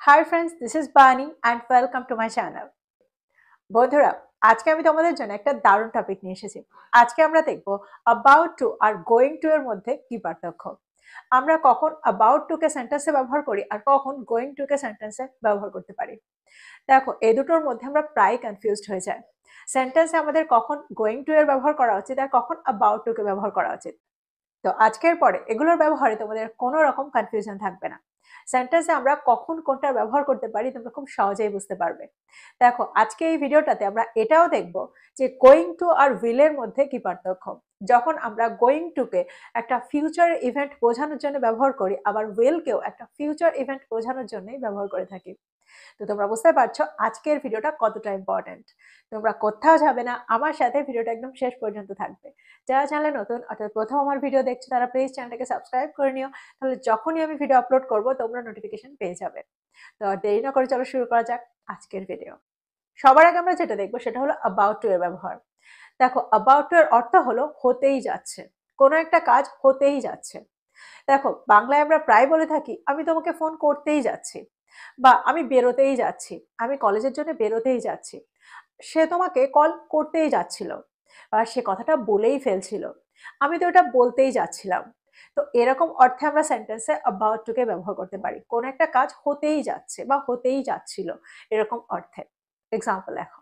Hi friends, this is Bani and welcome to my channel. বন্ধুরা, আজকে আমি তোমাদের জন্য একটা দারুণ টপিক নিয়ে এসেছি। আজকে আমরা দেখব about to R going to এর মধ্যে কি পার্থক্য। আমরা কখন about to কে সেন্টেন্সে ব্যবহার করি আর কখন going to কে সেন্টেন্সে ব্যবহার করতে পারি। দেখো, এই দুটোর মধ্যে আমরা প্রায় কনফিউজড হয়ে যাই। সেন্টেন্সে আমাদের কখন going to এর ব্যবহার করা উচিত আর কখন about to কে ব্যবহার করা উচিত। তো আজকের পরে এগুলোর ব্যবহারে তোমাদের কোনো রকম কনফিউশন থাকবে না। সেন্টেন্সে আমরা কখন কোনটার ব্যবহার করতে পারি তোমরা খুব সহজেই বুঝতে পারবে। দেখো, আজকে এই ভিডিওটাতে আমরা এটাও দেখব যে গোয়িং টু আর উইল এর মধ্যে কি পার্থক্য। যখন আমরা গোয়িং টু কে একটা ফিউচার ইভেন্ট বোঝানোর জন্য ব্যবহার করি, আবার উইল কেও একটা ফিউচার ইভেন্ট বোঝানোর জন্যই ব্যবহার করে থাকি। তো তোমরা বুঝতে পারছো আজকের ভিডিওটা কতটা ইম্পর্টেন্ট। তোমরা কোথাও যাবে না, আমার সাথে ভিডিওটা একদম শেষ পর্যন্ত থাকবে। যারা চ্যানেলে নতুন অর্থাৎ প্রথম আমার ভিডিও দেখছো তারা প্লিজ চ্যানেলটাকে সাবস্ক্রাইব করে নিও, তাহলে যখনই আমি ভিডিও আপলোড করবো তোমরা নোটিফিকেশন পেয়ে যাবে। তো আর দেরি না করে চলো শুরু করা যাক আজকের ভিডিও। সবার আগে আমরা যেটা দেখবো সেটা হলো অ্যাবাউট টু এর ব্যবহার। দেখো, অ্যাবাউট টু এর অর্থ হলো হতেই যাচ্ছে, কোনো একটা কাজ হতেই যাচ্ছে। দেখো, বাংলায় আমরা প্রায় বলে থাকি আমি তোমাকে ফোন করতেই যাচ্ছি, বা আমি বেরোতেই যাচ্ছি, আমি কলেজের জন্য বেরোতেই যাচ্ছি। সে তোমাকে কল করতেই যাচ্ছিল, আর সে কথাটা বলেই ফেলছিল, আমি তো এটা বলতেই যাচ্ছিলাম। তো এরকম অর্থে আমরা সেন্টেন্সে অ্যাবাউট টু কে ব্যবহার করতে পারি, কোন একটা কাজ হতেই যাচ্ছে বা হতেই যাচ্ছিল এরকম অর্থে। এক্সাম্পল দেখো,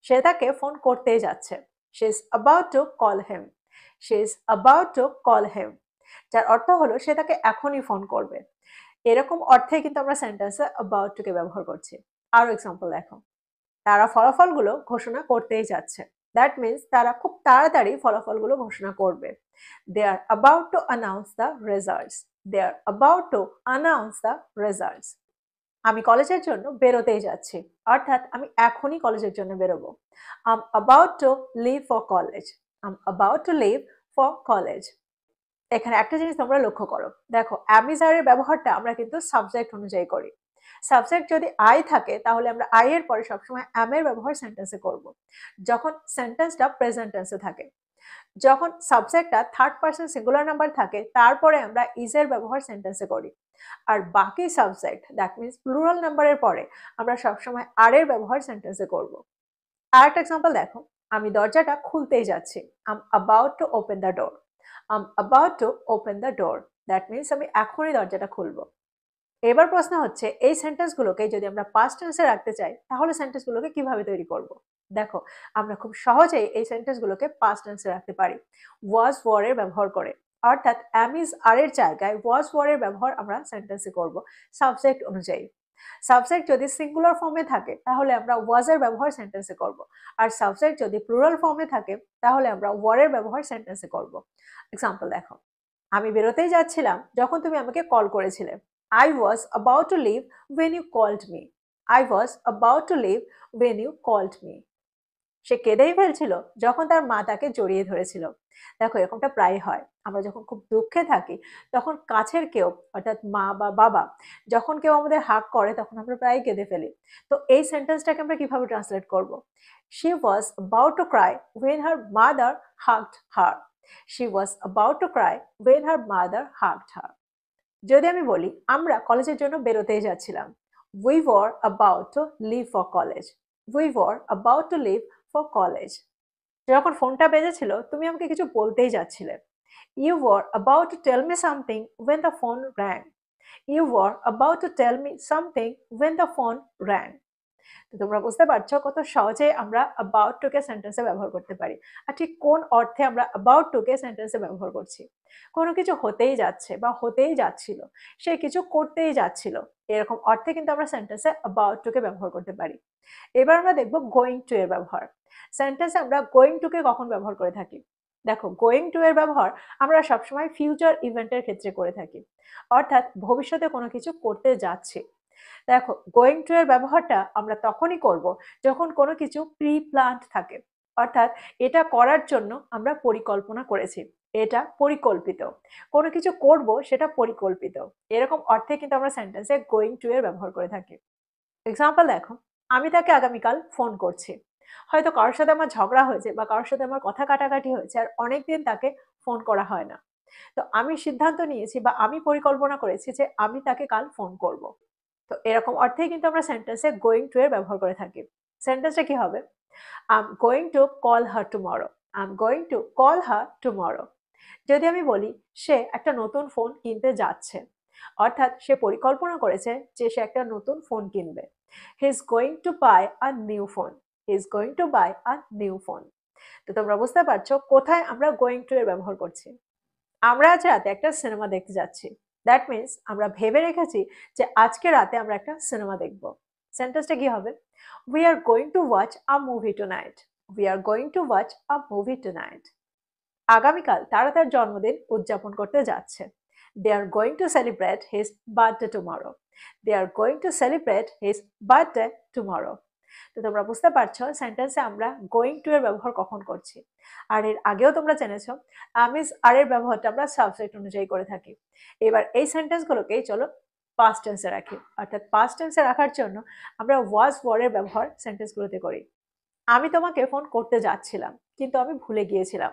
সে তাকে ফোন করতেই যাচ্ছে, she is about to call him. She is about to call him, যার অর্থ হলো সে তাকে এখনই ফোন করবে। এরকম অর্থে কিন্তু আমরা সেন্টেন্সে অ্যাবাউট টু কে ব্যবহার করছি। আরো এক্সাম্পল দেখো, তারা ফলাফলগুলো ঘোষণা করতেই যাচ্ছে। দ্যাট মিনস তারা খুব তাড়াতাড়ি ফলাফলগুলো ঘোষণা করবে। They are about to announce the results. They are about to announce the results. আমি কলেজের জন্য বেরোতেই যাচ্ছি, অর্থাৎ আমি এখনই কলেজের জন্য বেরোবো। I am about to leave for college. I am about to leave for college. এখানে একটা জিনিস তোমরা লক্ষ্য করো, দেখো অ্যামিজারের ব্যবহারটা আমরা কিন্তু সাবজেক্ট অনুযায়ী করি। সাবজেক্ট যদি আই থাকে তাহলে আমরা আই এর পরে সবসময় অ্যাম এর ব্যবহার সেন্টেন্সে করব, যখন সেন্টেন্সটা প্রেজেন্ট টেন্সে থাকে। যখন সাবজেক্টটা থার্ড পারসন সিঙ্গুলার নাম্বার থাকে তারপরে আমরা ইজ এর ব্যবহার সেন্টেন্সে করি। আর বাকি সাবজেক্ট দ্যাট মিনস প্লুরাল নাম্বারের পরে আমরা সবসময় আর এর ব্যবহার সেন্টেন্সে করব। আর একটা এক্সাম্পল দেখো, আমি দরজাটা খুলতেই যাচ্ছি। I am about to open the door. I am about to open the door, that means আমি এখনই দরজাটা খুলবো। এবার প্রশ্ন হচ্ছে, এই সেন্টেন্সগুলোকে যদি আমরা পাস্ট টেন্সে রাখতে চাই তাহলে সেন্টেন্সগুলোকে কিভাবে তৈরি করব। দেখো, আমরা খুব সহজেই এই সেন্টেন্সগুলোকে পাস্ট টেন্সে রাখতে পারি ওয়াজ ওয়ার এর ব্যবহার করে। অর্থাৎ অ্যাম ইজ আর এর জায়গায় ওয়াজ ওয়ার এর ব্যবহার আমরা সেন্টেন্সে করব সাবজেক্ট অনুযায়ী। সাবজেক্ট যদি সিঙ্গুলার ফর্মে থাকে তাহলে আমরা ওয়াজ এর ব্যবহার সেন্টেন্সে করব, আর সাবজেক্ট যদি প্লুরাল ফর্মে থাকে তাহলে আমরা ওয়ার এর ব্যবহার সেন্টেন্সে করব। এক্সাম্পল দেখো, আমি বেরোতেই যাচ্ছিলাম যখন তুমি আমাকে কল করেছিলে। I was about to leave when you called me. I was about to leave when you called me. সে কেঁদেই ফেলছিল যখন তার মা তাকে জড়িয়ে ধরেছিল। দেখো, এরকমটা প্রায় হয়। আমরা যখন খুব দুঃখে থাকি তখন কাছের কেউ অর্থাৎ মা বা বাবা যখন কেউ আমাদের হাগ করে তখন আমরা প্রায় কেঁদে ফেলি। তো এই সেন্টেন্সটাকে আমরা কিভাবে ট্রান্সলেট করব? She was about to cry when her mother hugged her. She was about to cry when her mother hugged her. যদি আমি বলি আমরা কলেজের জন্য বেরোতেই যাচ্ছিলাম, we were about to leave for college. We were about to leave for college. যখন ফোনটা বেজেছিল তুমি আমাকে কিছু বলতেই যাচ্ছিলে। You were about to tell me something when the phone rang. You were about to tell me something when the phone rang. তো তোমরা বুঝতে পারছো কত সহজে আমরা অ্যাবাউট টু কে সেন্টেন্সে ব্যবহার করতে পারি। আর ঠিক কোন অর্থে আমরা অ্যাবাউট টু কে সেন্টেন্সে ব্যবহার করছি। কোনো কিছু হতেই যাচ্ছে বা হতেই যাচ্ছিল, সে কিছু করতেই যাচ্ছিল, এরকম অর্থে কিন্তু আমরা সেন্টেন্সে অ্যাবাউট টু কে ব্যবহার করতে পারি। এবার আমরা দেখব গোয়িং টু এর ব্যবহার। সেন্টেন্সে আমরা গোয়িং টু কে কখন ব্যবহার করে থাকি। দেখো, গোয়িং টু এর ব্যবহার আমরা সবসময় ফিউচার ইভেন্টের ক্ষেত্রে করে থাকি, অর্থাৎ ভবিষ্যতে কোনো কিছু করতে যাচ্ছি। দেখো, গোয়িং টু এর ব্যবহারটা আমরা তখনই করব যখন কোনো কিছু প্রি প্ল্যান্ড থাকে, অর্থাৎ এটা করার জন্য আমরা পরিকল্পনা করেছি, এটা পরিকল্পিত। কোনো কিছু করব সেটা পরিকল্পিত, এরকম অর্থে কিন্তু আমরা সেন্টেন্সে গোয়িং টু এর ব্যবহার করে থাকি। এক্সাম্পল দেখো, আমি তাকে আগামীকাল ফোন করছি। হয়তো কারোর সাথে আমার ঝগড়া হয়েছে বা কারোর সাথে আমার কথা কাটাকাটি হয়েছে আর অনেকদিন তাকে ফোন করা হয় না। তো আমি সিদ্ধান্ত নিয়েছি বা আমি পরিকল্পনা করেছি যে আমি তাকে কাল ফোন করব। তো এরকম অর্থেই কিন্তু আমরা সেন্টেন্সে গোয়িং টু এর ব্যবহার করে থাকি। সেন্টেন্সটা কি হবে? I am going to call her tomorrow. I am going to call her tomorrow. যদি আমি বলি সে একটা নতুন ফোন কিনতে যাচ্ছে, অর্থাৎ সে পরিকল্পনা করেছে যে সে একটা নতুন ফোন কিনবে। He is going to buy a new phone. He is going to buy a new phone. তো তোমরা বুঝতে পারছো কোথায় আমরা গোয়িং টু এর ব্যবহার করছি। আমরা আজ রাতে একটা সিনেমা দেখতে যাচ্ছি। দ্যাট মিন্স আমরা ভেবে রেখেছি যে আজকে রাতে আমরা একটা সিনেমা দেখব। সেন্টেন্সটা কি হবে? We are going to watch a movie tonight. We are going to watch a movie tonight. আগামীকাল তারা তার জন্মদিন উদযাপন করতে যাচ্ছে। They are going to celebrate his birthday tomorrow. They are going to celebrate his birthday tomorrow. তো তোমরা বুঝতে পারছো সেন্টেন্সে আমরা গোয়িং টু এর ব্যবহার কখন করছি। আর এর আগেও তোমরা জেনেছো আমিজ আর এর ব্যবহারটা আমরা সাবজেক্ট অনুযায়ী করে থাকি। এবার এই সেন্টেন্সগুলোকেই চলো পাস্ট টেন্সে রাখি। অর্থাৎ পাস্ট টেন্সে রাখার জন্য আমরা ওয়াজ ওয়ার্ডের ব্যবহার সেন্টেন্সগুলোতে করি। আমি তোমাকে ফোন করতে যাচ্ছিলাম কিন্তু আমি ভুলে গিয়েছিলাম।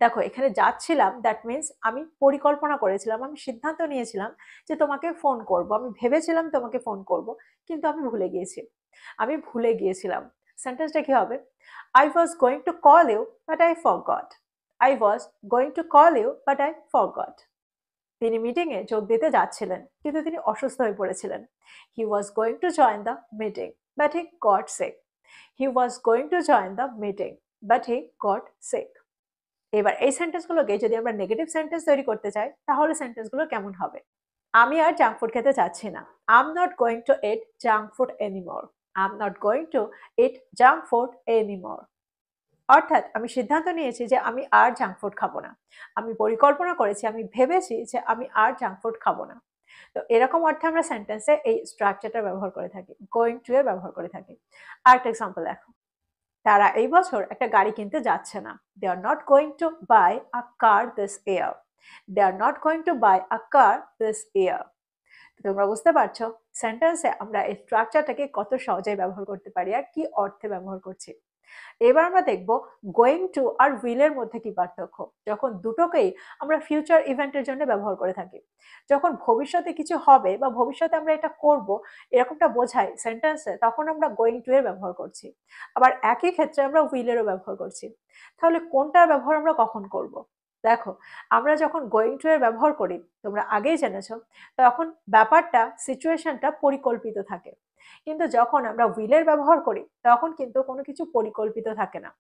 দেখো এখানে যাচ্ছিলাম দ্যাট মিন্স আমি পরিকল্পনা করেছিলাম, আমি সিদ্ধান্ত নিয়েছিলাম যে তোমাকে ফোন করব, আমি ভেবেছিলাম তোমাকে ফোন করব, কিন্তু আমি ভুলে গিয়েছি। আমি ভুলে গিয়েছিলাম। সেন্টেন্সটা কি হবে? I was going to call you but I forgot. I was going to call you but I forgot. তিনি মিটিংয়ে যোগ দিতে যাচ্ছিলেন কিন্তু তিনি অসুস্থ হয়ে পড়েছিলেন। He was going to join the meeting but he got sick. He was going to join the meeting but he got sick. এবার এই সেন্টেন্সগুলোকে যদি আমরা নেগেটিভ সেন্টেন্স তৈরি করতে চাই তাহলে সেন্টেন্সগুলো কেমন হবে? আমি আর জাঙ্ক ফুড খেতে চাচ্ছি না। I am not going two it junk food anymore. I am not going two it junk food anymore. অর্থাৎ আমি সিদ্ধান্ত নিয়েছি যে আমি আর জাঙ্ক ফুড খাবো না। আমি পরিকল্পনা করেছি, আমি ভেবেছি যে আমি আর জাঙ্ক ফুড খাবো না। তো এরকম অর্থে আমরা সেন্টেন্সে এই স্ট্রাকচারটা ব্যবহার করে থাকি, গোয়িং টু এর ব্যবহার করে থাকি। আরেকটা এক্সাম্পল দেখো। তারা এই বছর একটা গাড়ি কিনতে যাচ্ছে না। They are not going to buy a car this year. They are not going to buy a car this year. তোমরা বুঝতে পারছো সেন্টেন্সে আমরা এই স্ট্রাকচারটাকে কত সহজেই ব্যবহার করতে পারি আর কি অর্থে ব্যবহার করছি। এবার আমরা দেখব গোয়িং টু আর উইল এর মধ্যে কি পার্থক্য। যখন দুটোকেই আমরা ফিউচার ইভেন্টের জন্য ব্যবহার করে থাকি, যখন ভবিষ্যতে কিছু হবে বা ভবিষ্যতে আমরা এটা করব এরকমটা বোঝায় সেন্টেন্সে, তখন আমরা গোয়িং টু এর ব্যবহার করছি। আবার একই ক্ষেত্রে আমরা উইল এরও ব্যবহার করছি। তাহলে কোনটার ব্যবহার আমরা কখন করব? দেখো, আমরা যখন গোয়িং টু এর ব্যবহার করি তোমরা আগেই জেনেছো, তখন ব্যাপারটা সিচুয়েশনটা পরিকল্পিত থাকে। কিন্তু যখন আমরা উইলের ব্যবহার করি তখন কিন্তু কোনো কিছু পরিকল্পিত থাকে না।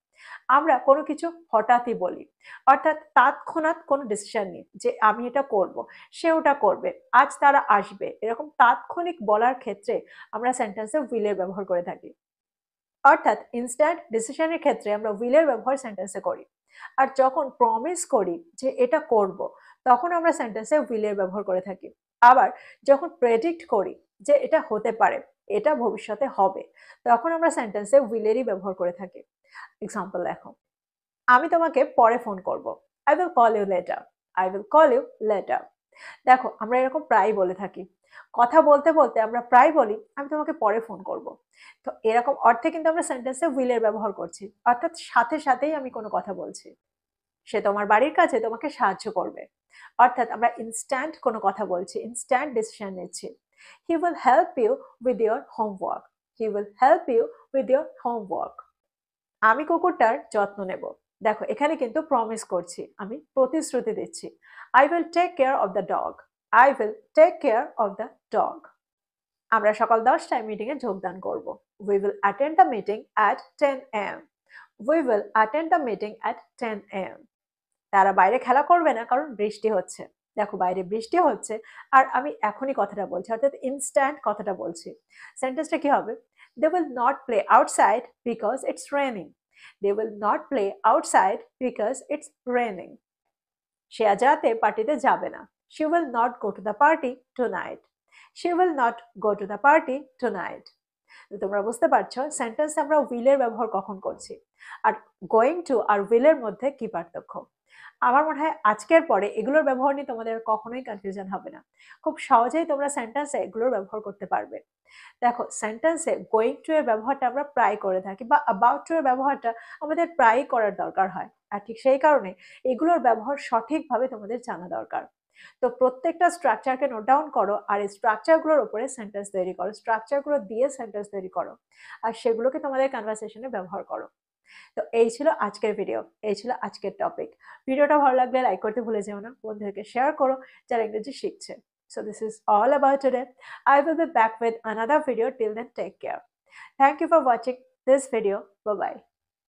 আমরা কোনো কিছু হঠাৎই বলি, অর্থাৎ তৎক্ষণাৎ কোনো ডিসিশন নিই যে আমি এটা করব, সে ওটা করবে, আজ তারা আসবে, এরকম তাৎক্ষণিক বলার ক্ষেত্রে আমরা সেন্টেন্সে উইলের ব্যবহার করে থাকি। অর্থাৎ ইনস্ট্যান্ট ডিসিশনের ক্ষেত্রে আমরা উইলের ব্যবহার সেন্টেন্সে করি। আর যখন প্রমিস করি যে এটা করব তখন আমরা সেন্টেন্সে উইলের ব্যবহার করে থাকি। আবার যখন প্রেডিক্ট করি যে এটা হতে পারে, এটা ভবিষ্যতে হবে, তখন আমরা সেন্টেন্সে উইলেরই ব্যবহার করে থাকি। এক্সাম্পল দেখো, আমি তোমাকে পরে ফোন করব। I will call you later. I will call you later. দেখো আমরা এরকম প্রায় বলে থাকি, কথা বলতে বলতে আমরা প্রায় বলি আমি তোমাকে পরে ফোন করব। তো এরকম অর্থে কিন্তু আমরা সেন্টেন্সে উইলের ব্যবহার করছি, অর্থাৎ সাথে সাথেই আমি কোনো কথা বলছি। সে তোমার বাড়ির কাছে তোমাকে সাহায্য করবে, অর্থাৎ আমরা ইনস্ট্যান্ট কোনো কথা বলছি, ইনস্ট্যান্ট ডিসিশন নিচ্ছি। He will help you with your homework. He will help you with your homework. আমি কুকুরটার যত্ন নেব। দেখো এখানে কিন্তু প্রমিস করছি, আমি প্রতিশ্রুতি দিচ্ছি। I will take care of the dog. I will take care of the dog. আমরা সকাল 10টায় মিটিংয়ে যোগদান করব। We will attend the meeting at 10 AM. We will attend the meeting at 10 AM. তারা বাইরে খেলা করবে না কারণ বৃষ্টি হচ্ছে। দেখো বাইরে বৃষ্টি হচ্ছে আর আমি এখনই কথাটা বলছি, অর্থাৎ ইনস্ট্যান্ট কথাটা বলছি। সেন্টেন্সটা কি হবে? They will not play outside because it's raining. They will not play outside because it's raining. সে আজ রাতে পার্টিতে যাবে না। She will not go to the party tonight. She will not go to the party tonight. তোমরা বুঝতে পারছো সেন্টেন্সে আমরা উইলের ব্যবহার কখন করছি আর গোয়িং টু আর উইলের মধ্যে কি পার্থক্য। আমার মনে হয় আজকের পরে এগুলোর ব্যবহার নিয়ে তোমাদের কখনোই কনফিউশন হবে না। খুব সহজেই তোমরা সেন্টেন্সে এগুলোর ব্যবহার করতে পারবে। দেখো সেন্টেন্সে গোয়িং টু এর ব্যবহারটা আমরা প্রায় করে থাকি বা অ্যাবাউট টু এর ব্যবহারটা আমাদের প্রায়ই করার দরকার হয়। আর ঠিক সেই কারণে এগুলোর ব্যবহার সঠিকভাবে তোমাদের জানা দরকার। তো প্রত্যেকটা স্ট্রাকচারকে নোট ডাউন করো আর এই স্ট্রাকচারগুলোর উপরে সেন্টেন্স তৈরি করো, স্ট্রাকচারগুলো দিয়ে সেন্টেন্স তৈরি করো আর সেগুলোকে তোমাদের কনভারসেশনে ব্যবহার করো। তো এই ছিল আজকের ভিডিও, এই ছিল আজকের টপিক। ভিডিওটা ভালো লাগলে লাইক করতে ভুলে যেও না, বন্ধুদেরকে শেয়ার করো যারা ইংরেজি শিখছে। So this is all about today. I will be back with another video. Till then, take care. Thank you for watching this video. Bye bye.